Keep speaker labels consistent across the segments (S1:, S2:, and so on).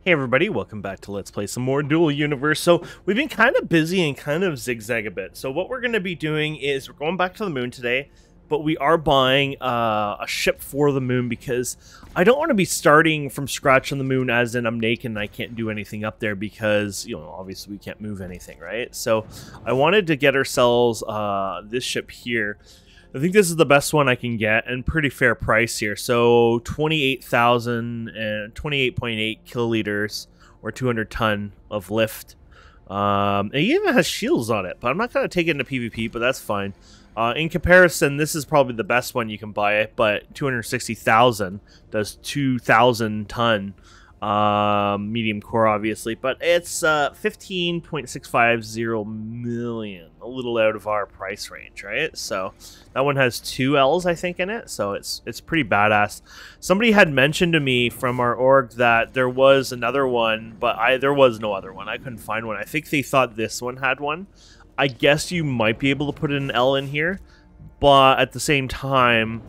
S1: Hey everybody, welcome back to Let's Play some more Dual Universe. So we've been kind of busy and kind of zigzag a bit. So what we're going to be doing is we're going back to the moon today, but we are buying a ship for the moon because I don't want to be starting from scratch on the moon as in I'm naked and I can't do anything up there because, you know, obviously we can't move anything, right? So I wanted to get ourselves this ship here. I think this is the best one I can get and pretty fair price here. So 28,000 and 28.8 kiloliters or 200 ton of lift. It even has shields on it, but I'm not going to take it into PvP, but that's fine. In comparison, this is probably the best one you can buy it, but 260,000 does 2,000 ton medium core, obviously, but it's 15.650 million, a little out of our price range, right? So that one has 2 L's, I think, in it, so it's pretty badass. Somebody had mentioned to me from our org that there was another one, but there was no other one. I couldn't find one. I think they thought this one had one. I guess you might be able to put an L in here, but at the same time,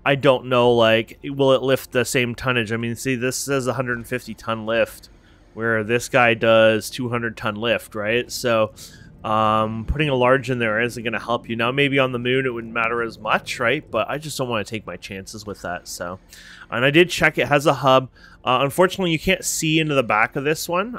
S1: I don't know, like, will it lift the same tonnage? I mean, see, this says 150 ton lift, where this guy does 200 ton lift, right? So, putting a large in there isn't going to help you. Now, maybe on the moon it wouldn't matter as much, right? But I just don't want to take my chances with that, so. And I did check, it has a hub. Unfortunately, you can't see into the back of this one.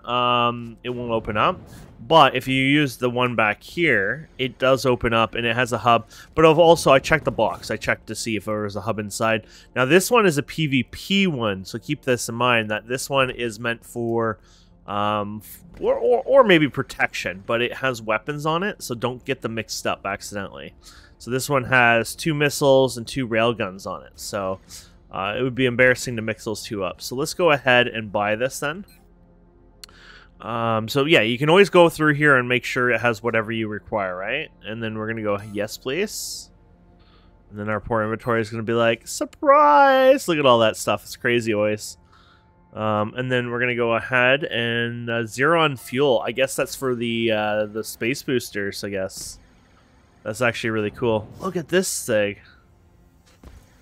S1: It won't open up. But if you use the one back here, it does open up and it has a hub. But also, I checked the box. I checked to see if there was a hub inside. Now, this one is a PvP one, so keep this in mind that this one is meant for, or maybe protection, but it has weapons on it, so don't get them mixed up accidentally. So this one has 2 missiles and 2 railguns on it, so it would be embarrassing to mix those 2 up. So let's go ahead and buy this then. So yeah, you can always go through here and make sure it has whatever you require, right? And then we're gonna go, yes, please. And then our poor inventory is gonna be like, surprise! Look at all that stuff. It's crazy always. And then we're gonna go ahead and 0 on fuel. I guess that's for the space boosters, I guess. That's actually really cool. Look at this thing.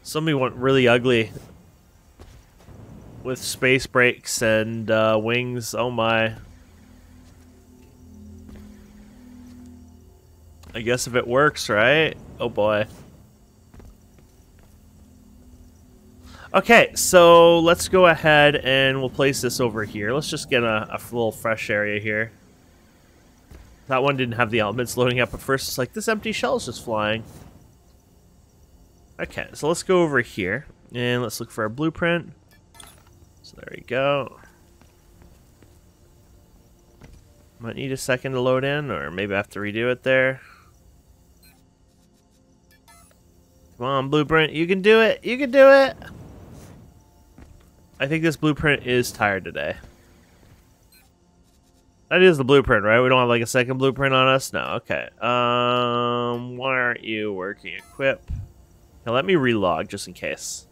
S1: Somebody went really ugly with space brakes and wings. Oh my. I guess if it works, right? Oh boy. Okay, so let's go ahead and we'll place this over here. Let's just get a little fresh area here. That one didn't have the elements loading up at first. It's like, this empty shell is just flying. Okay, so let's go over here and let's look for our blueprint. So there we go. Might need a second to load in, or maybe I have to redo it there. Come on, blueprint, you can do it! You can do it! I think this blueprint is tired today. That is the blueprint, right? We don't have like a second blueprint on us? No, okay. Why aren't you working? Equip. Now let me relog just in case.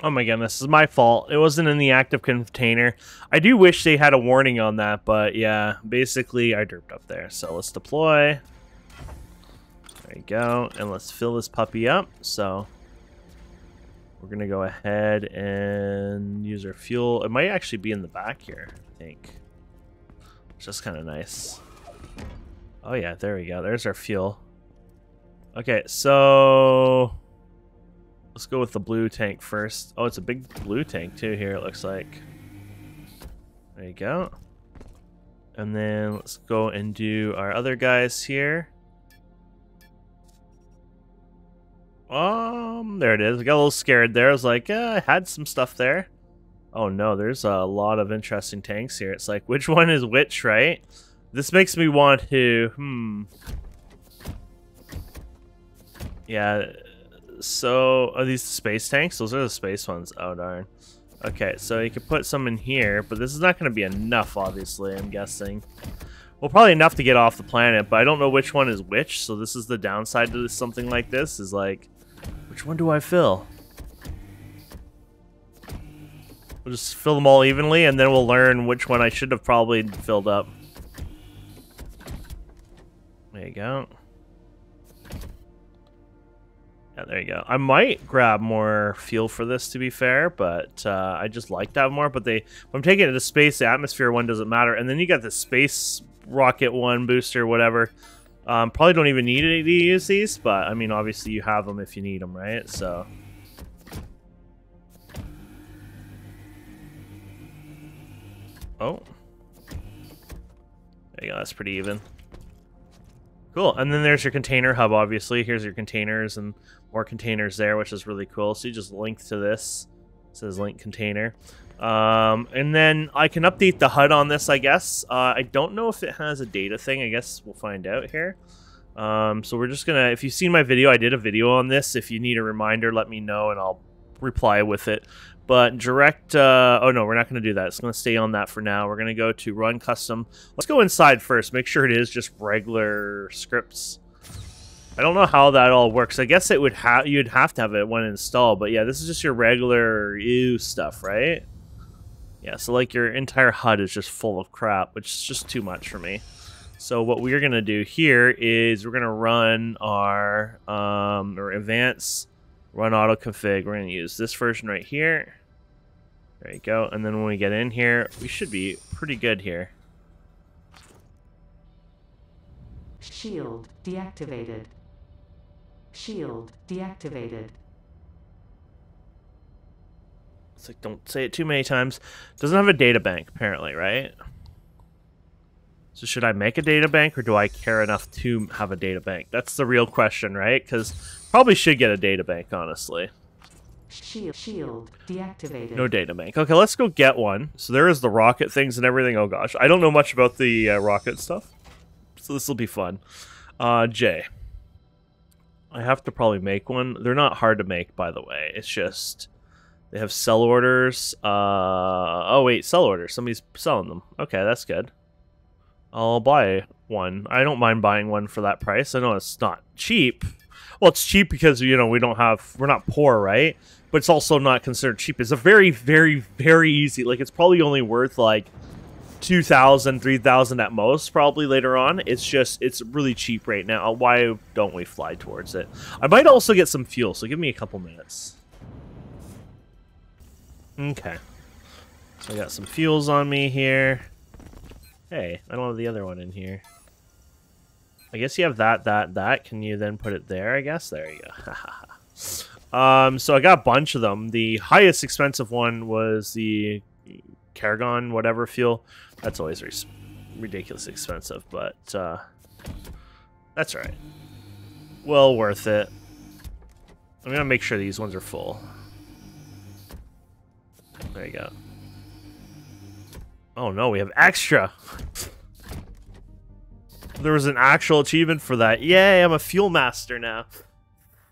S1: Oh my goodness, this is my fault. It wasn't in the active container. I do wish they had a warning on that, but yeah, basically I derped up there. So let's deploy. There you go. And let's fill this puppy up. So we're going to go ahead and use our fuel. It might actually be in the back here, I think. It's just kind of nice. Oh yeah, there we go. There's our fuel. Okay, so let's go with the blue tank first. Oh, it's a big blue tank too here, it looks like. There you go. And then let's go and do our other guys here. There it is. I got a little scared there. I was like, I had some stuff there. Oh no, there's a lot of interesting tanks here. It's like, which one is which, right? This makes me want to, Yeah, so are these the space tanks? Those are the space ones. Oh darn. Okay, so you can put some in here, but this is not going to be enough, obviously, I'm guessing. Well, probably enough to get off the planet, but I don't know which one is which, so this is the downside to something like this, is like, which one do I fill? We'll just fill them all evenly, and then we'll learn which one I should have probably filled up. There you go. Yeah, there you go. I might grab more fuel for this, to be fair, but I just like to have more. But if I'm taking it to space, the atmosphere one doesn't matter. And then you got the space rocket one booster, whatever. Probably don't even need to use these, but I mean, obviously you have them if you need them, right? So. Oh. There you go, that's pretty even. Cool, and then there's your container hub, obviously. Here's your containers and more containers there, which is really cool. So you just link to this. It says link container. And then I can update the HUD on this, I guess. I don't know if it has a data thing. I guess we'll find out here. So we're just gonna, if you've seen my video, I did a video on this. If you need a reminder, let me know and I'll reply with it. But direct, oh no, we're not going to do that. It's going to stay on that for now. We're going to go to run custom. Let's go inside first. Make sure it is just regular scripts. I don't know how that all works. I guess it would you'd have to have it when installed. But yeah, this is just your regular EU stuff, right? Yeah, so like your entire HUD is just full of crap, which is just too much for me. So what we're going to do here is we're going to run our or advanced run auto config. We're going to use this version right here. There you go. And then when we get in here, we should be pretty good here.
S2: Shield deactivated. Shield deactivated.
S1: It's like, don't say it too many times. Doesn't have a data bank, apparently, right? So should I make a data bank, or do I care enough to have a data bank? That's the real question, right? Because probably should get a data bank, honestly.
S2: Shield deactivated.
S1: No data bank. Okay, let's go get one. So there is the rocket things and everything. Oh gosh, I don't know much about the rocket stuff, so this will be fun. J. I have to probably make one. They're not hard to make, by the way. It's just they have sell orders. Oh wait, sell orders. Somebody's selling them. Okay, that's good. I'll buy one. I don't mind buying one for that price. I know it's not cheap. Well, it's cheap because, you know, we're not poor, right? But it's also not considered cheap. It's a very, very, very easy. Like, it's probably only worth like 2,000, 3,000 at most, probably later on. It's just, it's really cheap right now. Why don't we fly towards it? I might also get some fuel, so give me a couple minutes. Okay. So I got some fuels on me here. Hey, I don't have the other one in here. I guess you have that. Can you then put it there, I guess? There you go. So I got a bunch of them. The highest expensive one was the Cargon whatever fuel. That's always ridiculously expensive, but that's all right. Well worth it. I'm gonna make sure these ones are full. There you go. Oh no, we have extra! There was an actual achievement for that. Yay, I'm a fuel master now.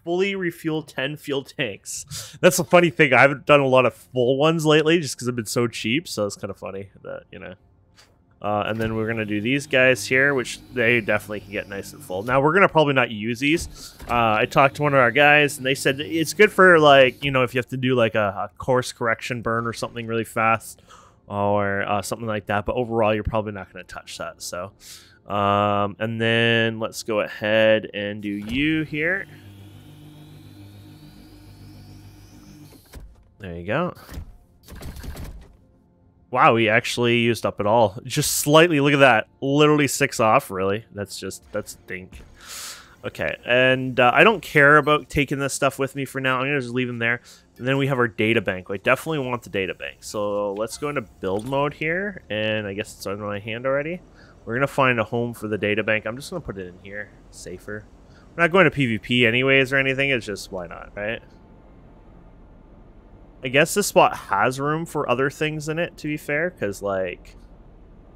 S1: Fully refuel 10 fuel tanks. That's the funny thing. I haven't done a lot of full ones lately just because I've been so cheap, so it's kind of funny that, you know. And then we're going to do these guys here, which they definitely can get nice and full. Now, we're going to probably not use these. I talked to one of our guys, and they said it's good for, like, you know, if you have to do, like, a course correction burn or something really fast, or something like that. But overall, you're probably not going to touch that. So, and then let's go ahead and do you here. There you go. Wow, we actually used up it all. Just slightly, look at that. Literally 6 off, really. That's dink. Okay, and I don't care about taking this stuff with me for now. I'm going to just leave them there. And then we have our data bank. I definitely want the data bank. So let's go into build mode here. And I guess it's on my hand already. We're going to find a home for the data bank. I'm just going to put it in here. Safer. We're not going to PvP anyways or anything. It's just, why not, right? I guess this spot has room for other things in it, to be fair. Because, like,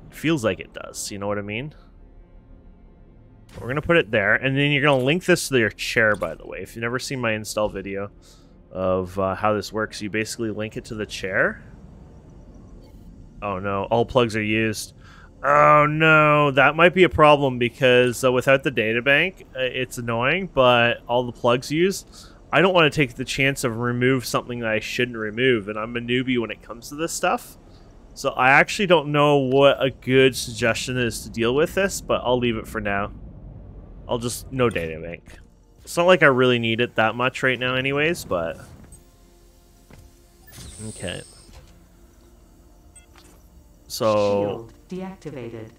S1: it feels like it does. You know what I mean? We're going to put it there. And then you're going to link this to your chair, by the way. If you've never seen my install video of how this works, you basically link it to the chair. Oh, no. All plugs are used. Oh, no. That might be a problem because without the data bank, it's annoying, but all the plugs used. I don't want to take the chance of remove something that I shouldn't remove, and I'm a newbie when it comes to this stuff. So I actually don't know what a good suggestion is to deal with this, but I'll leave it for now. I'll just, no data bank. It's not like I really need it that much right now anyways, but... Okay. So...
S2: Shield deactivated.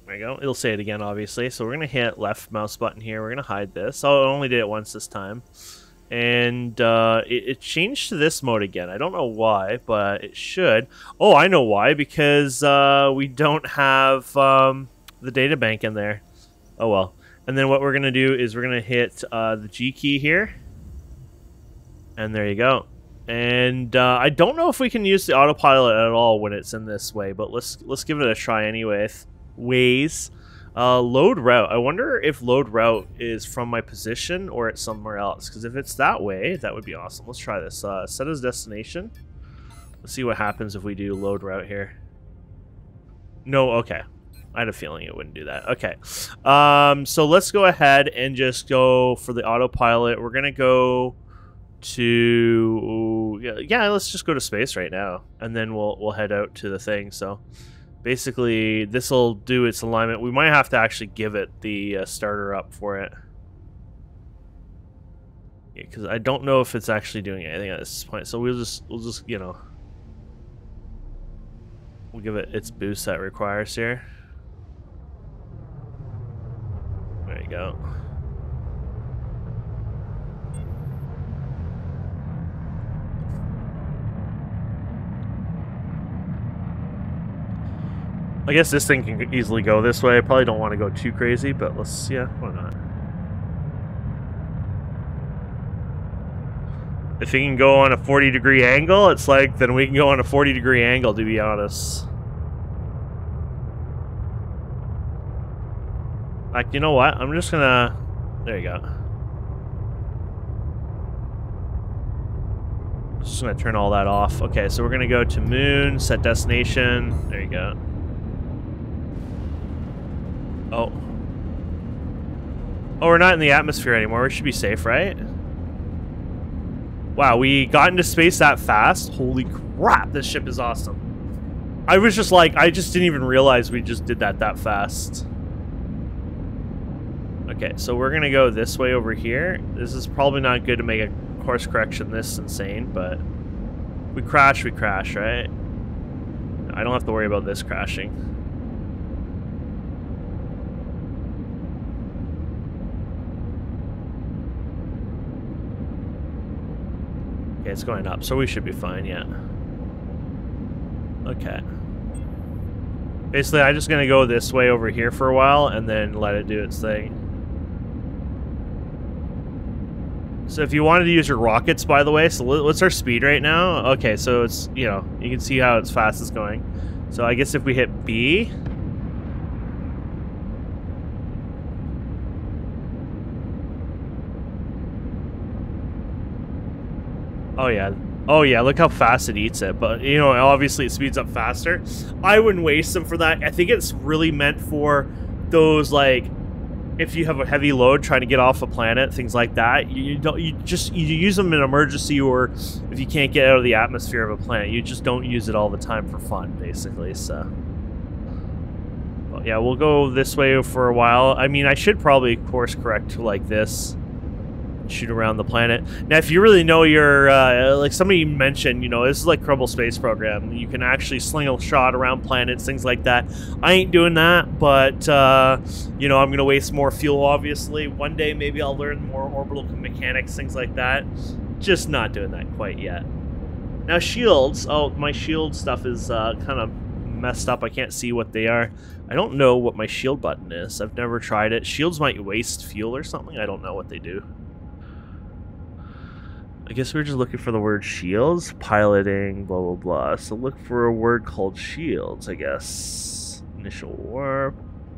S1: There you go. It'll say it again, obviously. So we're going to hit left mouse button here. We're going to hide this. Oh, I only did it once this time. And it changed to this mode again. I don't know why, but it should. Oh, I know why. Because we don't have the data bank in there. Oh, well. And then what we're going to do is we're going to hit the G key here. And there you go. And I don't know if we can use the autopilot at all when it's in this way, but let's give it a try anyway. Load route. I wonder if load route is from my position or it's somewhere else, because if it's that way, that would be awesome. Let's try this. Set as destination. Let's see what happens if we do load route here. No, okay. I had a feeling it wouldn't do that. Okay. So let's go ahead and just go for the autopilot. We're gonna go to let's just go to space right now, and then we'll head out to the thing. So basically this will do its alignment. We might have to actually give it the starter up for it, because I don't know if it's actually doing anything at this point. So we'll just you know, we'll give it its boost that it requires here. There you go. I guess this thing can easily go this way. I probably don't want to go too crazy, but let's, yeah, why not? If it can go on a 40-degree angle, it's like, then we can go on a 40-degree angle, to be honest. Like, you know what? I'm just gonna... There you go. Just gonna turn all that off. Okay, so we're gonna go to moon, set destination. There you go. Oh. Oh, we're not in the atmosphere anymore. We should be safe, right? Wow, we got into space that fast. Holy crap, this ship is awesome. I was just like, I just didn't even realize we just did that fast. Okay, so we're gonna go this way over here. This is probably not good to make a course correction this insane, but we crash, right? I don't have to worry about this crashing. Okay, it's going up, so we should be fine, yeah. Okay. Basically, I'm just gonna go this way over here for a while and then let it do its thing. So if you wanted to use your rockets, by the way, so what's our speed right now? Okay, so it's, you know, you can see how it's fast it's going. So I guess if we hit B... Oh yeah, look how fast it eats it. But, you know, obviously it speeds up faster. I wouldn't waste them for that. I think it's really meant for those, like... If you have a heavy load trying to get off a planet, things like that, you use them in emergency, or if you can't get out of the atmosphere of a planet, you just don't use it all the time for fun, basically. So, well, yeah, we'll go this way for a while. I mean, I should probably course correct like this, shoot around the planet. Now, if you really know your, like somebody mentioned, you know, this is like Kerbal Space Program. You can actually sling a shot around planets, things like that. I ain't doing that, but, you know, I'm going to waste more fuel, obviously. One day, maybe I'll learn more orbital mechanics, things like that. Just not doing that quite yet. Now, shields. Oh, my shield stuff is kind of messed up. I can't see what they are. I don't know what my shield button is. I've never tried it. Shields might waste fuel or something. I don't know what they do. I guess we're just looking for the word shields, piloting, blah, blah, blah. So look for a word called shields, I guess. Initial warp.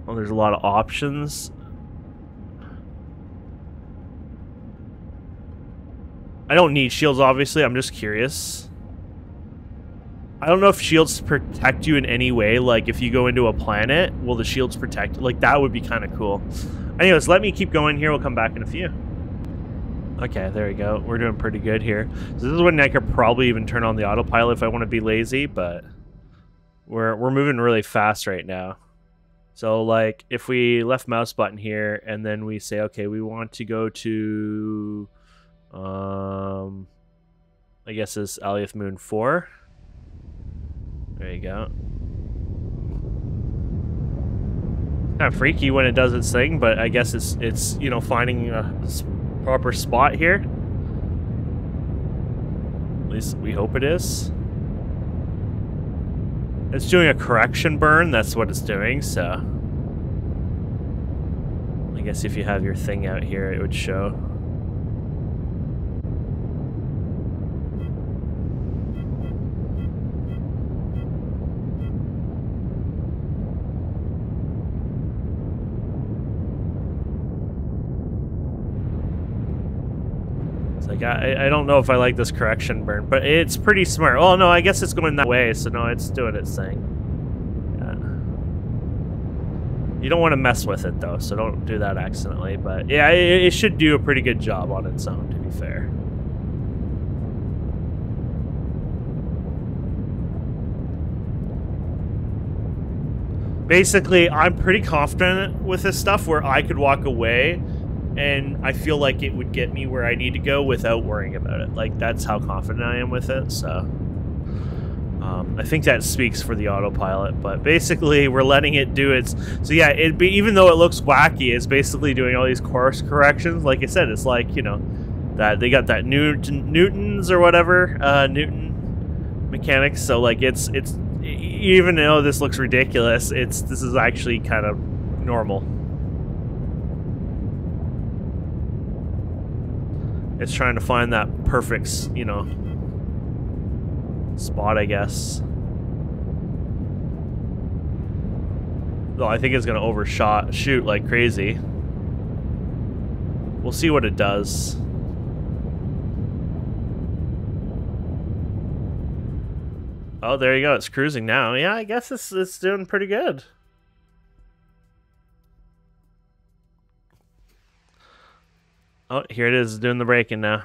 S1: Oh, there's a lot of options. I don't need shields, obviously. I'm just curious. I don't know if shields protect you in any way. Like, if you go into a planet, will the shields protect you? Like, that would be kind of cool. Anyways, let me keep going here. We'll come back in a few. Okay, there we go. We're doing pretty good here. So this is when I could probably even turn on the autopilot if I want to be lazy, but we're moving really fast right now. So like if we left mouse button here and then we say, okay, we want to go to, I guess it's Alioth Moon 4. There you go. Kind of freaky when it does its thing, but I guess it's you know, finding a proper spot here. At least we hope it is. It's doing a correction burn, that's what it's doing, so I guess if you have your thing out here, it would show. It's like, I don't know if I like this correction burn, but it's pretty smart. Oh no, I guess it's going that way, so no, it's doing its thing. Yeah. You don't want to mess with it though, so don't do that accidentally, but yeah, it should do a pretty good job on its own, to be fair. Basically, I'm pretty confident with this stuff where I could walk away and I feel like it would get me where I need to go without worrying about it. Like, that's how confident I am with it, so I think that speaks for the autopilot, but basically we're letting it do its... So yeah, even though it looks wacky, it's basically doing all these course corrections. Like I said, it's like, you know, that they got that Newtons or whatever, Newton mechanics, so like it's even though this looks ridiculous, this is actually kind of normal. It's trying to find that perfect, you know, spot, I guess. Though I think it's gonna shoot like crazy. We'll see what it does. Oh, there you go. It's cruising now. Yeah, I guess it's doing pretty good. Oh, here it is doing the braking now.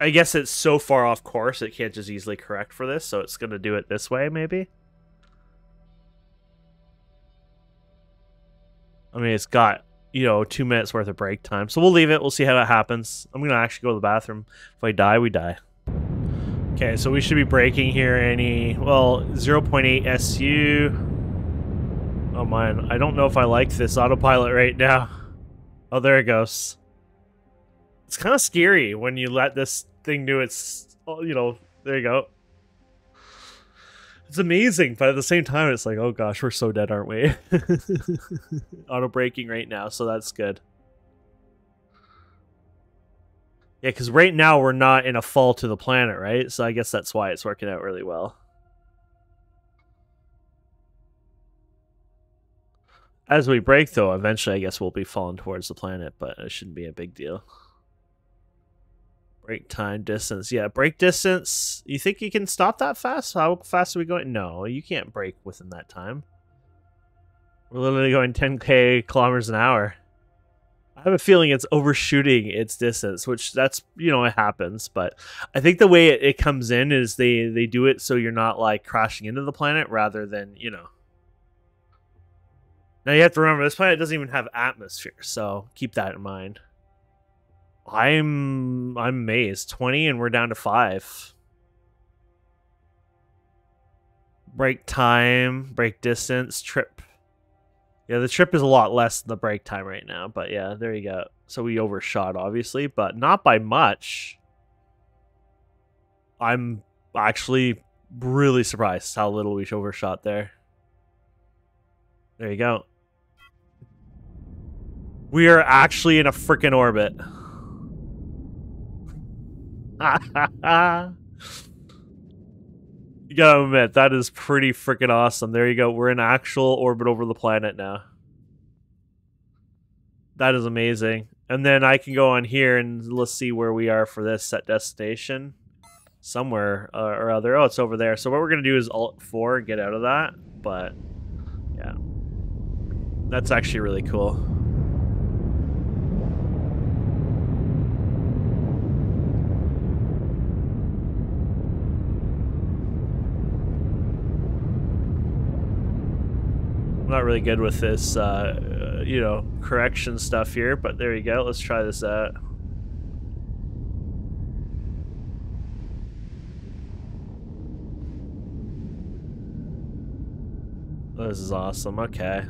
S1: I guess it's so far off course it can't just easily correct for this, so it's going to do it this way, maybe? I mean, it's got, you know, 2 minutes worth of brake time, so we'll leave it. We'll see how that happens. I'm going to actually go to the bathroom. If I die, we die. Okay, so we should be braking here well, 0.8 SU. Oh man, I don't know if I like this autopilot right now. Oh, there it goes. It's kind of scary when you let this thing do its, you know, there you go. It's amazing, but at the same time, it's like, oh gosh, we're so dead, aren't we? Auto braking right now, so that's good. Yeah, because right now we're not in a fall to the planet, right? So I guess that's why it's working out really well. As we brake, though, eventually I guess we'll be falling towards the planet, but it shouldn't be a big deal. Brake time, distance. Yeah, brake distance. You think you can stop that fast? How fast are we going? No, you can't brake within that time. We're literally going 10k kilometers an hour. I have a feeling it's overshooting its distance, which that's, you know, it happens. But I think the way it comes in is they do it so you're not like crashing into the planet rather than, you know. Now you have to remember this planet doesn't even have atmosphere, so keep that in mind. I'm amazed. 20 and we're down to 5. Brake time, brake distance, trip. Yeah, the trip is a lot less than the brake time right now, but yeah, there you go. So we overshot, obviously, but not by much. I'm actually really surprised how little we overshot there. There you go. We are actually in a freaking orbit. You gotta admit, that is pretty freaking awesome. There you go. We're in actual orbit over the planet now. That is amazing. And then I can go on here and let's see where we are for this set destination. Somewhere or other. Oh, it's over there. So what we're going to do is Alt-4 and get out of that. But, yeah. That's actually really cool. I'm not really good with this, you know, correction stuff here, but there you go. Let's try this out. Oh, this is awesome. Okay.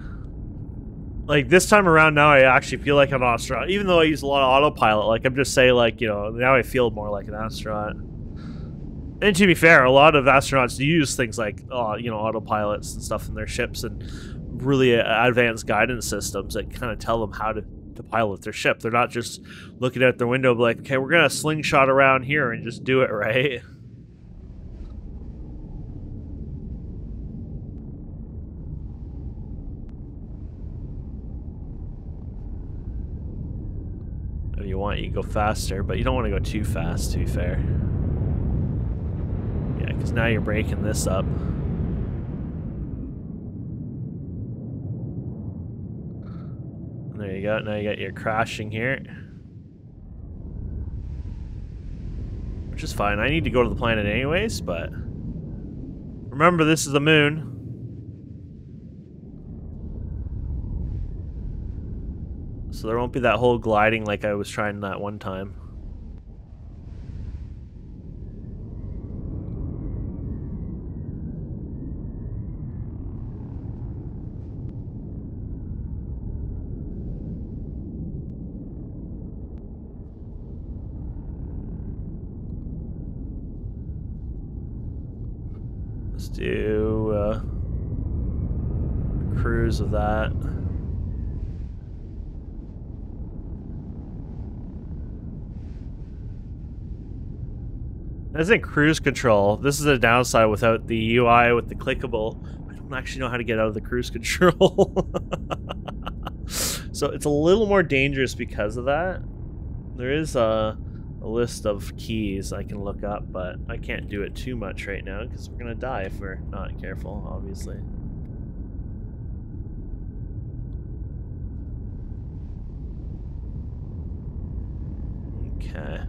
S1: Like, this time around now, I actually feel like an astronaut. Even though I use a lot of autopilot, like, I'm just saying, like, you know, now I feel more like an astronaut. And to be fair, a lot of astronauts use things like, you know, autopilots and stuff in their ships and really advanced guidance systems that kind of tell them how to pilot their ship. They're not just looking out their window and be like, okay, we're going to slingshot around here and just do it, right? If you want, you can go faster, but you don't want to go too fast, to be fair. Yeah, because now you're breaking this up. There you go. Now you got your crashing here. Which is fine. I need to go to the planet anyways, but... Remember, this is the moon. So there won't be that whole gliding like I was trying that one time. Let's do a cruise of that. As in cruise control, this is a downside without the UI with the clickable. I don't actually know how to get out of the cruise control. So it's a little more dangerous because of that. There is a list of keys I can look up, but I can't do it too much right now because we're gonna die if we're not careful, obviously. Okay.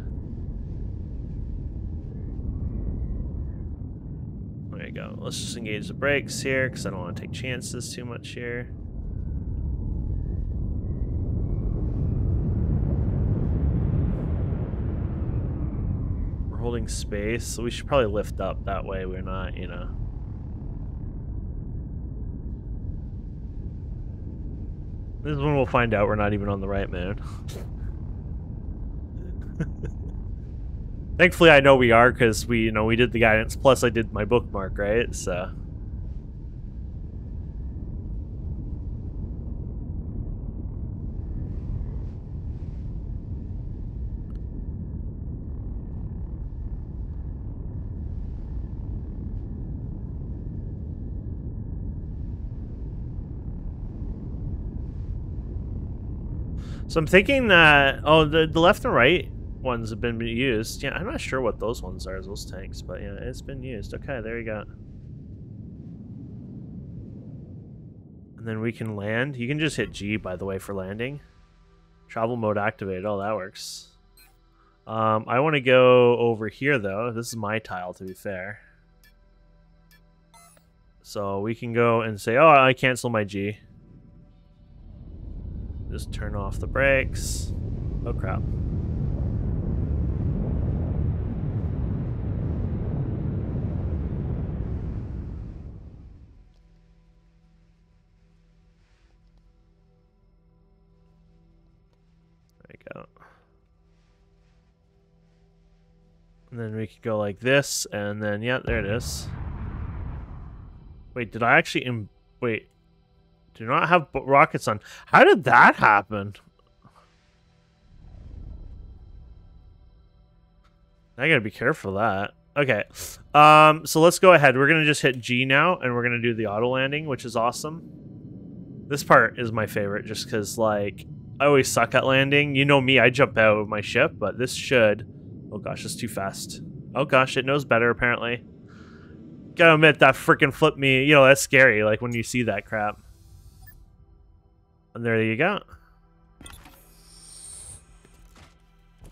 S1: There you go. Let's just engage the brakes here because I don't want to take chances too much here. We're holding space, so we should probably lift up. That way we're not, you know. This is when we'll find out we're not even on the right moon. Thankfully, I know we are because we, you know, we did the guidance. Plus, I did my bookmark, right? So. So I'm thinking that, oh, the left and right ones have been used. Yeah, I'm not sure what those ones are, those tanks, but yeah, it's been used. Okay, there you go. And then we can land. You can just hit G, by the way, for landing. Travel mode activated. Oh, that works. I want to go over here, though. This is my tile, to be fair. So we can go and say, oh, I cancel my G. Just turn off the brakes. Oh, crap. There you go. And then we could go like this, and then, yeah, there it is. Wait, did I actually... Wait. Do not have rockets on. How did that happen? I gotta be careful of that. Okay. So let's go ahead. We're gonna just hit G now, and we're gonna do the auto landing, which is awesome. This part is my favorite, just because, like, I always suck at landing. You know me, I jump out of my ship, but this should... Oh gosh, it's too fast. Oh gosh, it knows better, apparently. Gotta admit, that freaking flipped me. You know, that's scary, like, when you see that crap. And there you go.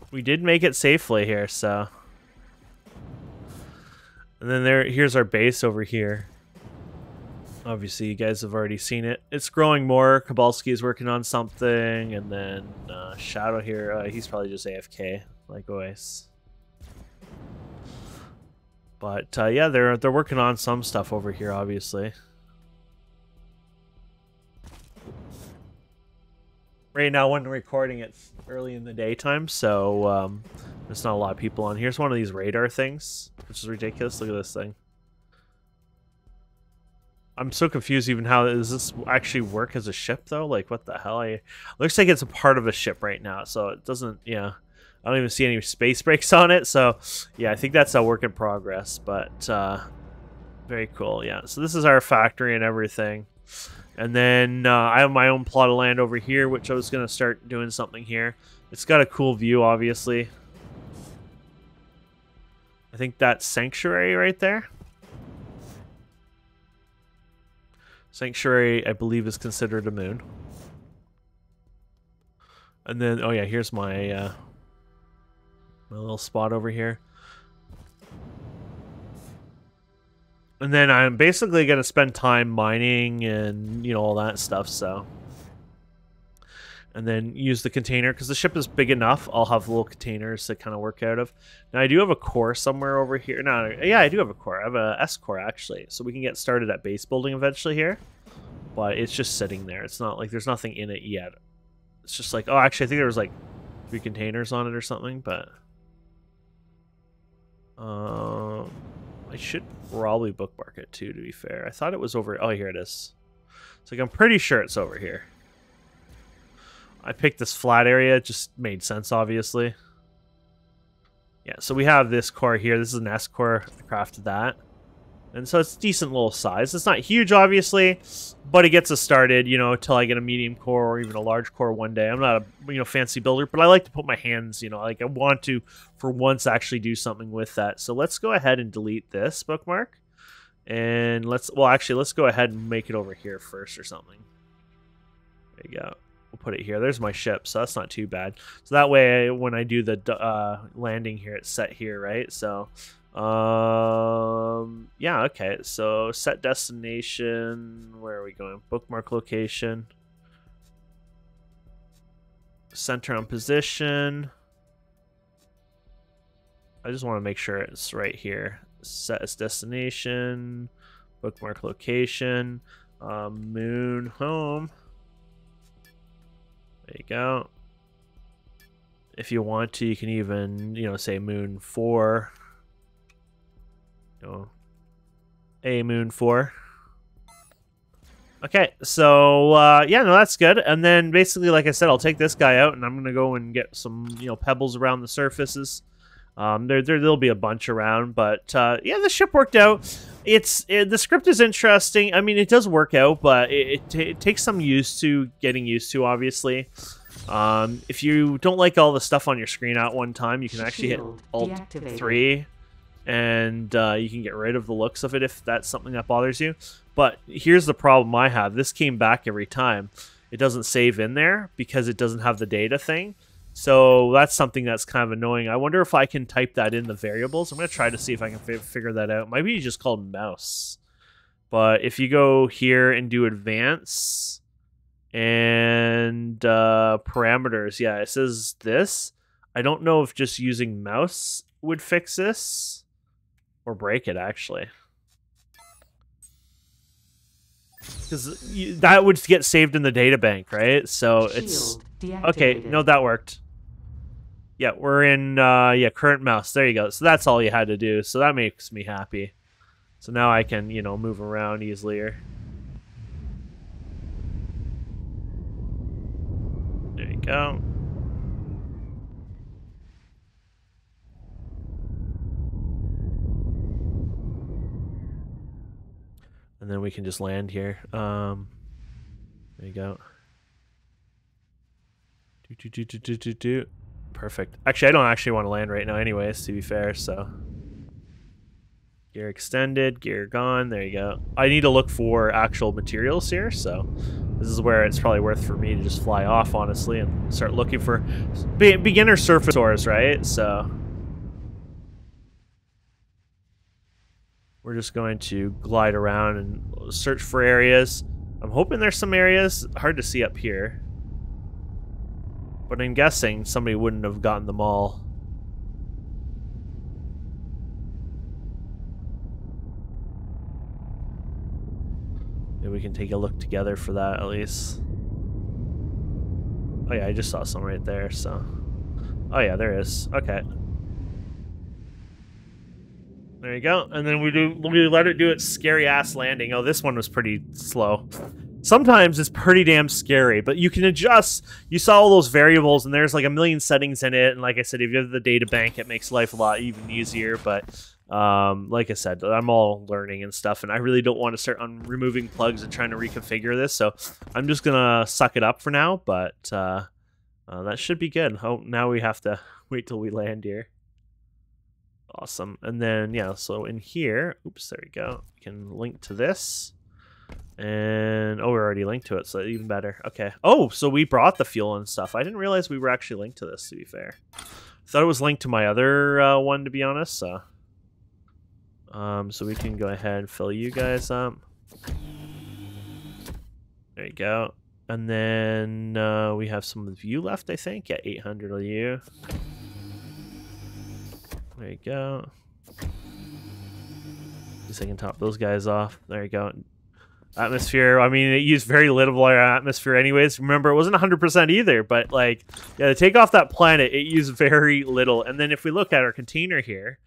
S1: We did make it safely here, so. And then here's our base over here. Obviously, you guys have already seen it. It's growing more. Kabalski is working on something, and then Shadow here, he's probably just AFK, like always. But yeah, they're working on some stuff over here, obviously. Right now, when recording, it's early in the daytime, so there's not a lot of people on. Here's one of these radar things, which is ridiculous. Look at this thing. I'm so confused even how does this actually work as a ship though? Like what the hell? Looks like it's a part of a ship right now, so it doesn't, yeah. I don't even see any space breaks on it, so yeah, I think that's a work in progress, but very cool, yeah. So this is our factory and everything. And then I have my own plot of land over here, which I was going to start doing something here. It's got a cool view, obviously. I think that's Sanctuary right there. Sanctuary, I believe, is considered a moon. And then, oh yeah, here's my my little spot over here. And then I'm basically going to spend time mining and, you know, all that stuff, so. And then use the container, because the ship is big enough, I'll have little containers to kind of work out of. Now, I do have a core somewhere over here. No, yeah, I do have a core. I have a S core, actually. So we can get started at base building eventually here. But it's just sitting there. It's not like there's nothing in it yet. It's just like, oh, actually, I think there was like 3 containers on it or something, but... I should probably bookmark it too, to be fair. I thought it was over... Oh, here it is. It's like, I'm pretty sure it's over here. I picked this flat area. It just made sense, obviously. Yeah, so we have this core here. This is an S core. I crafted that. And so it's decent little size. It's not huge, obviously, but it gets us started, you know, until I get a medium core or even a large core one day. I'm not a, you know, fancy builder, but I like to put my hands, you know, like I want to, for once, actually do something with that. So let's go ahead and delete this bookmark. And let's go ahead and make it over here first or something. There you go. We'll put it here. There's my ship, so that's not too bad. So that way, when I do the landing here, it's set here, right? So... yeah, okay, so set destination, where are we going? Bookmark location, center on position. I just want to make sure it's right here. Set as destination, bookmark location, moon home. There you go. If you want to, you can even, you know, say moon 4. A moon 4. Okay, so yeah, no, that's good. And then basically, like I said, I'll take this guy out, and I'm gonna go and get some, you know, pebbles around the surfaces. There'll be a bunch around, but yeah, the ship worked out. The script is interesting. I mean, it does work out, but it takes some getting used to, obviously. If you don't like all the stuff on your screen at one time, you can actually hit Alt 3. And you can get rid of the looks of it if that's something that bothers you. But here's the problem I have. This came back every time. It doesn't save in there because it doesn't have the data thing. So that's something that's kind of annoying. I wonder if I can type that in the variables. I'm going to try to see if I can figure that out. Maybe you just called mouse. But if you go here and do advance and parameters, yeah, it says this. I don't know if just using mouse would fix this. Or break it, actually. Because that would get saved in the data bank, right? So it's... Okay, no, that worked. Yeah, we're in, yeah, current mouse. There you go. So that's all you had to do. So that makes me happy. So now I can, you know, move around easier. There you go. And then we can just land here. There you go. Perfect. Actually, I don't actually want to land right now anyways, to be fair, so. Gear extended, gear gone, there you go. I need to look for actual materials here, so this is where it's probably worth for me to just fly off, honestly, and start looking for beginner surface ores, right? So. we're just going to glide around and search for areas. I'm hoping there's some areas hard to see up here, but I'm guessing somebody wouldn't have gotten them all. Maybe we can take a look together for that at least. Oh yeah, I just saw some right there, so... Oh yeah, there is. Okay. There you go. And then we let it do its scary-ass landing. Oh, this one was pretty slow. Sometimes it's pretty damn scary, but you can adjust. You saw all those variables, and there's like a million settings in it, and like I said, if you have the data bank, it makes life a lot even easier, but... like I said, I'm all learning and stuff, and I really don't want to start removing plugs and trying to reconfigure this, so I'm just gonna suck it up for now, but that should be good. Oh, now we have to wait till we land here. Awesome. And then, yeah, so in here, oops, there we go. We can link to this. And, oh, we're already linked to it, so even better. Okay. Oh, so we brought the fuel and stuff. I didn't realize we were actually linked to this, to be fair. I thought it was linked to my other one, to be honest, so... so we can go ahead and fill you guys up. There you go. And then we have some of you left, I think. Yeah, 800 of you. There you go. Just so I can top those guys off. There you go. Atmosphere, I mean, it used very little of our atmosphere anyways. Remember, it wasn't 100% either, but like, yeah, to take off that planet, it used very little. And then if we look at our container here,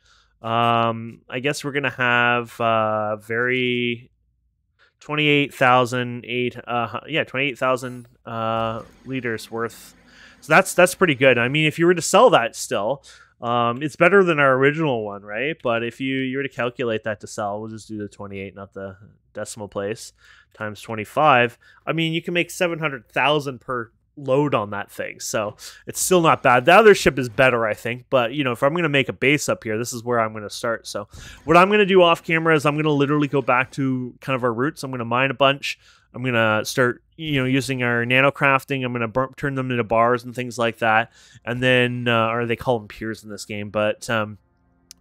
S1: I guess we're gonna have very 28,000 liters worth. So that's pretty good. I mean, if you were to sell that still, it's better than our original one, right? But if you were to calculate that to sell, we'll just do the 28, not the decimal place, times 25. I mean, you can make 700,000 per load on that thing, so it's still not bad. The other ship is better, I think, but you know, if I'm going to make a base up here, this is where I'm going to start. So what I'm going to do off camera is I'm going to literally go back to kind of our roots. I'm going to mine a bunch. I'm going to start, you know, using our nano crafting. I'm going to turn them into bars and things like that, and then or they call them piers in this game, but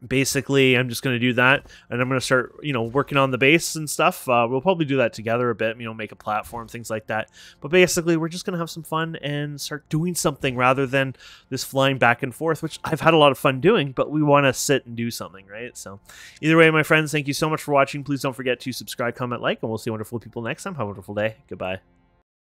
S1: basically I'm just going to do that, and I'm going to start, you know, working on the base and stuff. We'll probably do that together a bit, you know, make a platform, things like that. But basically we're just going to have some fun and start doing something rather than this flying back and forth, which I've had a lot of fun doing, but we want to sit and do something, right? So either way, my friends, thank you so much for watching. Please don't forget to subscribe, comment, like, and we'll see wonderful people next time. Have a wonderful day. Goodbye.